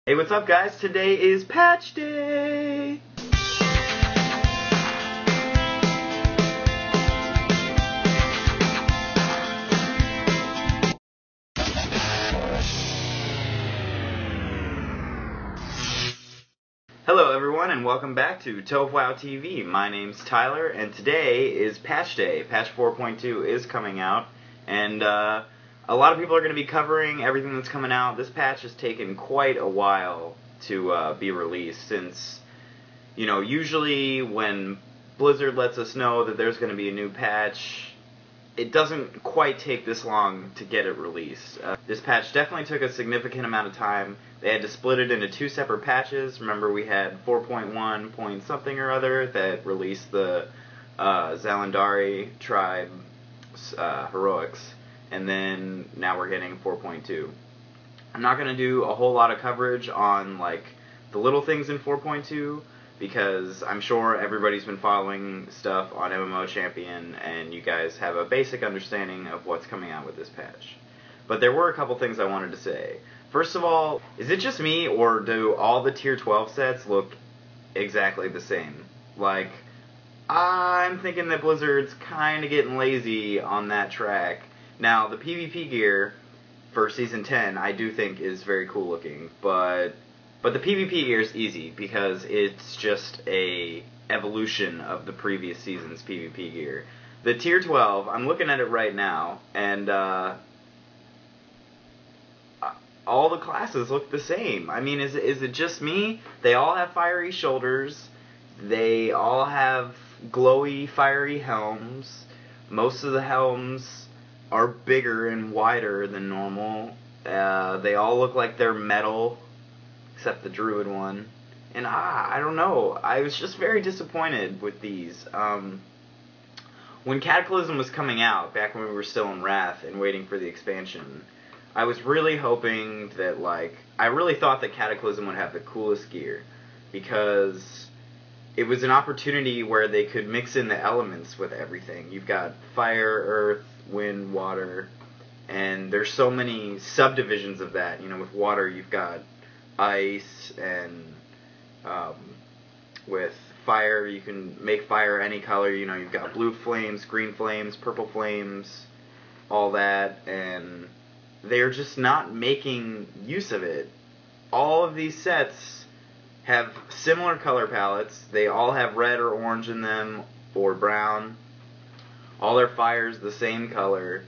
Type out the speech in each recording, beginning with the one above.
Hey, what's up, guys? Today is Patch Day! Hello, everyone, and welcome back to TOFWoW TV. My name's Tyler, and today is Patch Day. Patch 4.2 is coming out, and a lot of people are going to be covering everything that's coming out. This patch has taken quite a while to be released, since, you know, usually when Blizzard lets us know that there's going to be a new patch, it doesn't quite take this long to get it released. This patch definitely took a significant amount of time. They had to split it into two separate patches. Remember, we had 4.1 point something or other that released the Zalandari tribe heroics, and then now we're getting 4.2. I'm not going to do a whole lot of coverage on like the little things in 4.2 because I'm sure everybody's been following stuff on MMO Champion and you guys have a basic understanding of what's coming out with this patch. But there were a couple things I wanted to say. First of all, is it just me, or do all the Tier 12 sets look exactly the same? Like, I'm thinking that Blizzard's kind of getting lazy on that track. Now, the PvP gear for Season 10 I do think is very cool looking, but the PvP gear is easy because it's just a evolution of the previous season's PvP gear. The Tier 12, I'm looking at it right now, and all the classes look the same. I mean, is it just me? They all have fiery shoulders. They all have glowy, fiery helms. Most of the helms are bigger and wider than normal. They all look like they're metal, except the druid one. And I don't know. I was just very disappointed with these. When Cataclysm was coming out, back when we were still in Wrath and waiting for the expansion, I was really hoping that, like, I really thought that Cataclysm would have the coolest gear, because it was an opportunity where they could mix in the elements with everything. You've got fire, earth, wind, water, and there's so many subdivisions of that. You know, with water you've got ice, and with fire you can make fire any color. You know, you've got blue flames, green flames, purple flames, all that, and they're just not making use of it. All of these sets have similar color palettes. They all have red or orange in them, or brown. All their fire's the same color.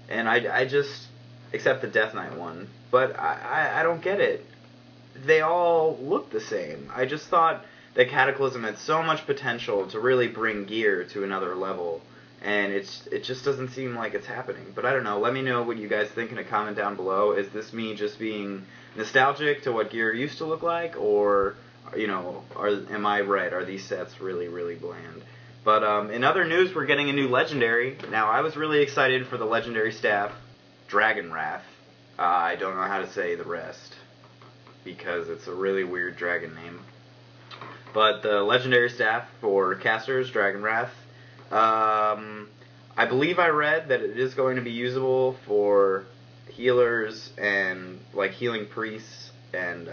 And I just, except the Death Knight one, but I don't get it. They all look the same. I just thought that Cataclysm had so much potential to really bring gear to another level, and it just doesn't seem like it's happening. But I don't know. Let me know what you guys think in a comment down below. Is this me just being nostalgic to what gear used to look like, or, you know, am I right? Are these sets really, really bland? But in other news, we're getting a new legendary. Now, I was really excited for the legendary staff, Dragon Wrath. I don't know how to say the rest, because it's a really weird dragon name. But the legendary staff for casters, Dragon Wrath, I believe I read that it is going to be usable for healers and, like, healing priests and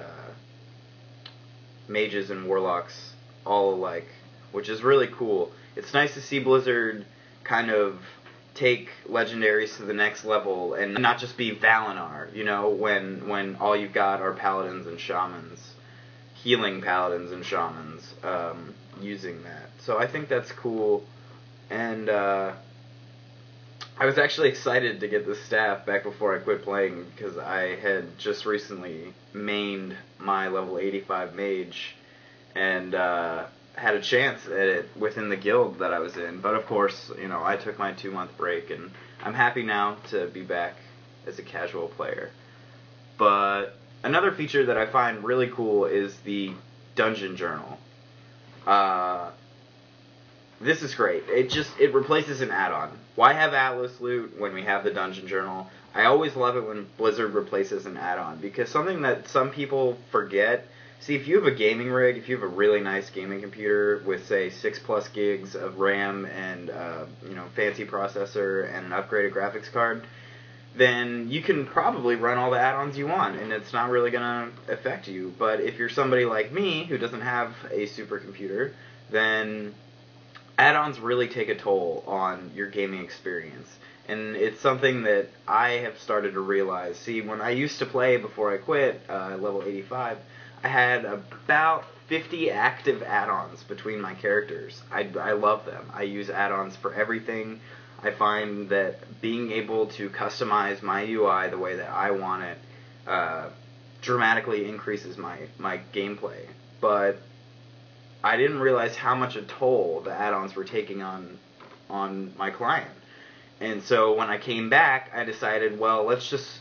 mages and warlocks all alike, which is really cool. It's nice to see Blizzard kind of take legendaries to the next level and not just be Valinor, you know, when all you've got are paladins and shamans, healing paladins and shamans, using that. So I think that's cool, and I was actually excited to get this staff back before I quit playing, because I had just recently mained my level 85 mage, and had a chance at it within the guild that I was in. But of course, you know, I took my 2-month break, and I'm happy now to be back as a casual player. But another feature that I find really cool is the Dungeon Journal. This is great. It replaces an add-on. Why have Atlas loot when we have the Dungeon Journal? I always love it when Blizzard replaces an add-on, because something that some people forget. See, if you have a gaming rig, if you have a really nice gaming computer with, say, 6+ gigs of RAM and, you know, fancy processor and an upgraded graphics card, then you can probably run all the add-ons you want, and it's not really going to affect you. But if you're somebody like me who doesn't have a supercomputer, then add-ons really take a toll on your gaming experience. And it's something that I have started to realize. See, when I used to play before I quit, level 85, I had about 50 active add-ons between my characters. I love them. I use add-ons for everything. I find that being able to customize my UI the way that I want it dramatically increases my gameplay. But I didn't realize how much a toll the add-ons were taking on my client. And so when I came back, I decided, well, let's just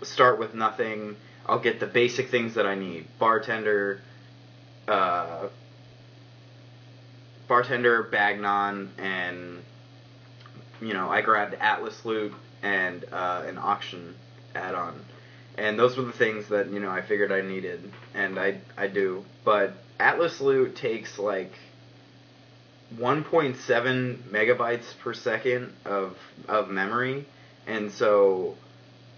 start with nothing. I'll get the basic things that I need. Bartender, Bagnon, and, I grabbed Atlas Loot and an auction add-on. And those were the things that, I figured I needed, and I do. But Atlas Loot takes, 1.7 megabytes per second of memory, and so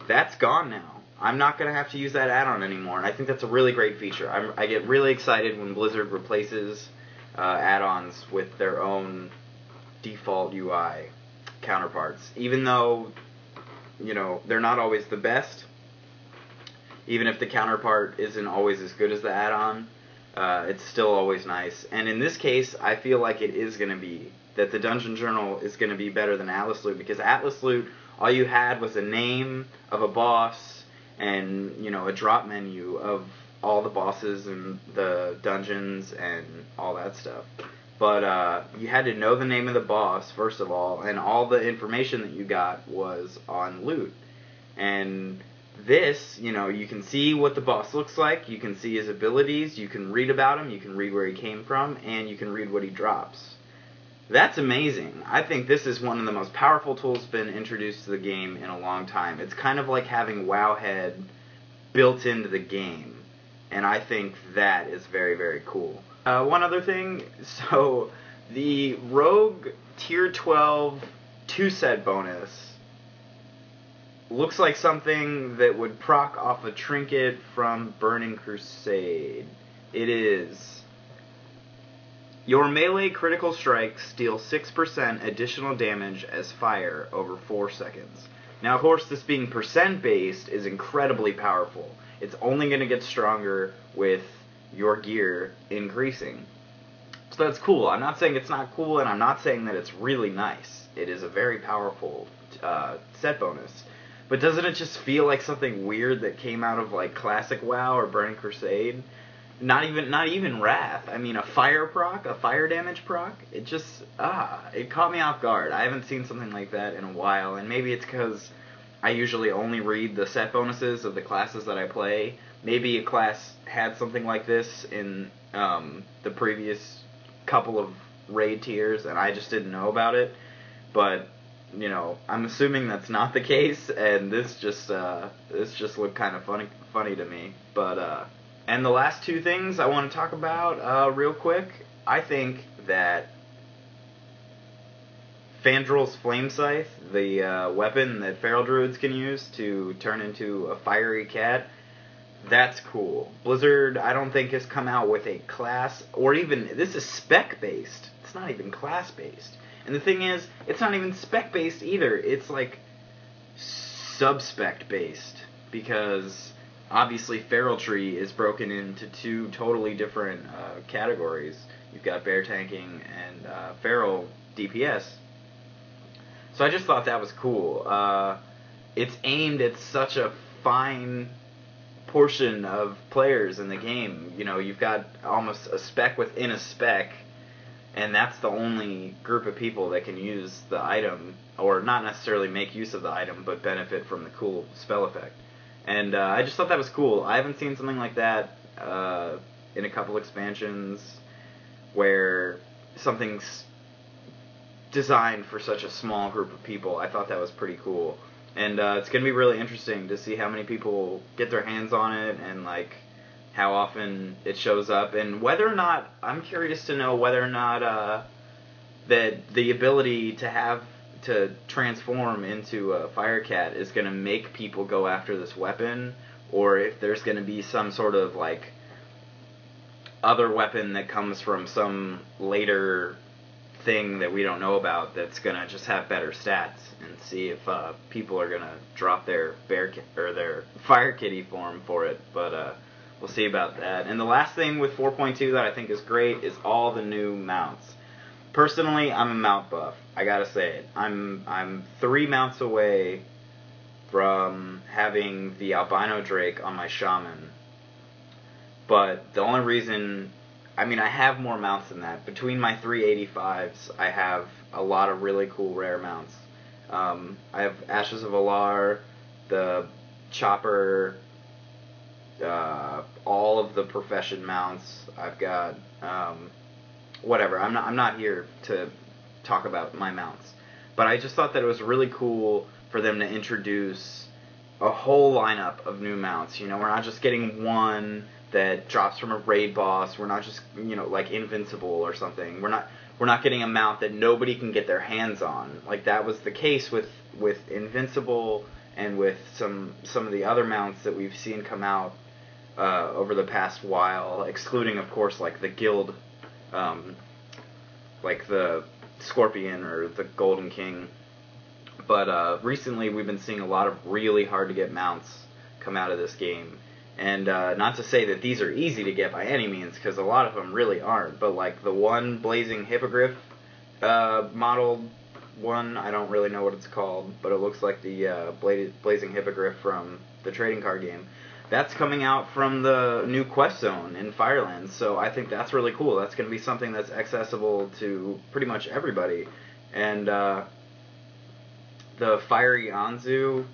that's gone now. I'm not going to have to use that add-on anymore, and I think that's a really great feature. I get really excited when Blizzard replaces add-ons with their own default UI counterparts, even though, they're not always the best. Even if the counterpart isn't always as good as the add-on, it's still always nice. And in this case, I feel like it is going to be, that the Dungeon Journal is going to be better than Atlas Loot, because Atlas Loot, all you had was a name of a boss and, a drop menu of all the bosses and the dungeons and all that stuff. But you had to know the name of the boss, first of all, and all the information that you got was on loot. And this, you can see what the boss looks like, you can see his abilities, you can read about him, you can read where he came from, and you can read what he drops. That's amazing. I think this is one of the most powerful tools been introduced to the game in a long time. It's kind of like having Wowhead built into the game, and I think that is very, very cool. One other thing, so the Rogue Tier 12 2-set bonus looks like something that would proc off a trinket from Burning Crusade. It is. Your melee critical strikes deal 6% additional damage as fire over 4 seconds. Now, of course, this being percent-based is incredibly powerful. It's only going to get stronger with your gear increasing. So that's cool. I'm not saying it's not cool, and I'm not saying that it's really nice. It is a very powerful set bonus. But doesn't it just feel like something weird that came out of classic WoW or Burning Crusade? Not even Wrath. I mean, a fire proc, a fire damage proc. It just it caught me off guard. I haven't seen something like that in a while, and maybe it's because I usually only read the set bonuses of the classes that I play. Maybe a class had something like this in the previous couple of raid tiers, and I just didn't know about it. But I'm assuming that's not the case, and this just looked kind of funny to me. But and the last two things I want to talk about real quick. I think that Fandrel's Flame Scythe, the weapon that Feral Druids can use to turn into a fiery cat, that's cool. Blizzard, I don't think, has come out with a class, or even, this is spec-based. It's not even class-based. And the thing is, it's not even spec-based either. It's sub-spec-based, because obviously Feral Tree is broken into two totally different categories. You've got bear tanking and feral DPS. So I just thought that was cool. It's aimed at such a fine portion of players in the game. You've got almost a spec within a spec, and that's the only group of people that can use the item, or not necessarily make use of the item, but benefit from the cool spell effect. And I just thought that was cool. I haven't seen something like that in a couple expansions where something's designed for such a small group of people. I thought that was pretty cool. And it's going to be really interesting to see how many people get their hands on it, and how often it shows up, and whether or not, I'm curious to know whether or not that the ability to have to transform into a Fire Cat is going to make people go after this weapon, or if there's going to be some sort of like other weapon that comes from some later thing that we don't know about that's going to just have better stats, and see if people are going to drop their their Fire Kitty form for it. But we'll see about that. And the last thing with 4.2 that I think is great is all the new mounts. Personally, I'm a mount buff. I gotta say it. I'm 3 mounts away from having the albino drake on my shaman. But the only reason, I mean, I have more mounts than that. Between my 385s, I have a lot of really cool rare mounts. I have Ashes of Alar, the Chopper, all of the Profession mounts. I've got whatever. I'm not here to talk about my mounts, but I just thought that it was really cool for them to introduce a whole lineup of new mounts. You know, we're not just getting one that drops from a raid boss. We're not just, you know, like Invincible or something. We're not getting a mount that nobody can get their hands on. Like that was the case with Invincible and with some of the other mounts that we've seen come out over the past while, excluding of course like the guild, like the Scorpion or the Golden King. But recently we've been seeing a lot of really hard to get mounts come out of this game. And not to say that these are easy to get by any means, because a lot of them really aren't. But like the one Blazing Hippogriff modeled one, I don't really know what it's called, but it looks like the Blazing Hippogriff from the trading card game. That's coming out from the new quest zone in Firelands, so I think that's really cool. That's going to be something that's accessible to pretty much everybody. And the Fiery Anzu,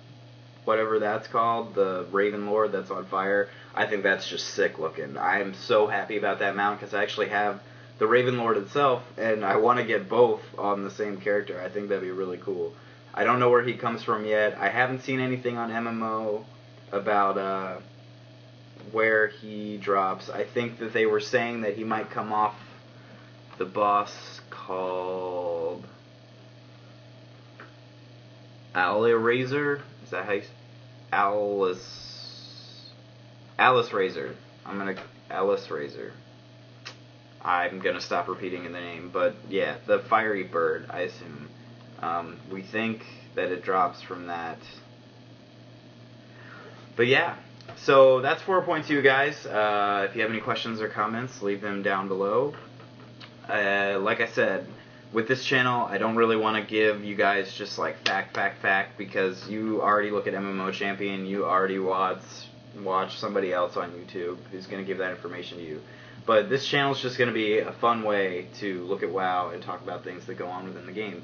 whatever that's called, the Raven Lord that's on fire, I think that's just sick looking. I am so happy about that mount because I actually have the Raven Lord itself, and I want to get both on the same character. I think that'd be really cool. I don't know where he comes from yet. I haven't seen anything on MMO about where he drops. I think that they were saying that he might come off the boss called Alice. Is that how you Alice Razor. Alice Razor. I'm gonna stop repeating the name, but yeah, the Fiery Bird, I assume. We think that it drops from that. But yeah, so that's 4.2, guys. If you have any questions or comments, leave them down below. Like I said, with this channel, I don't really want to give you guys just like fact, because you already look at MMO Champion, you already watch somebody else on YouTube who's going to give that information to you. But this channel is just going to be a fun way to look at WoW and talk about things that go on within the game.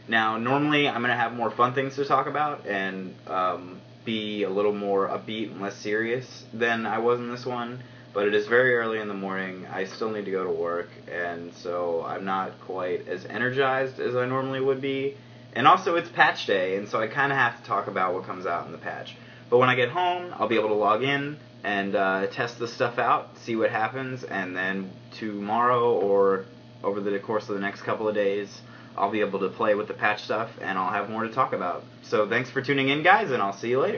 Now, normally I'm going to have more fun things to talk about and be a little more upbeat and less serious than I was in this one. But it is very early in the morning. I still need to go to work, and so I'm not quite as energized as I normally would be. And also, it's patch day, and so I kind of have to talk about what comes out in the patch. But when I get home, I'll be able to log in and test the stuff out, see what happens, and then tomorrow or over the course of the next couple of days, I'll be able to play with the patch stuff, and I'll have more to talk about. So thanks for tuning in, guys, and I'll see you later.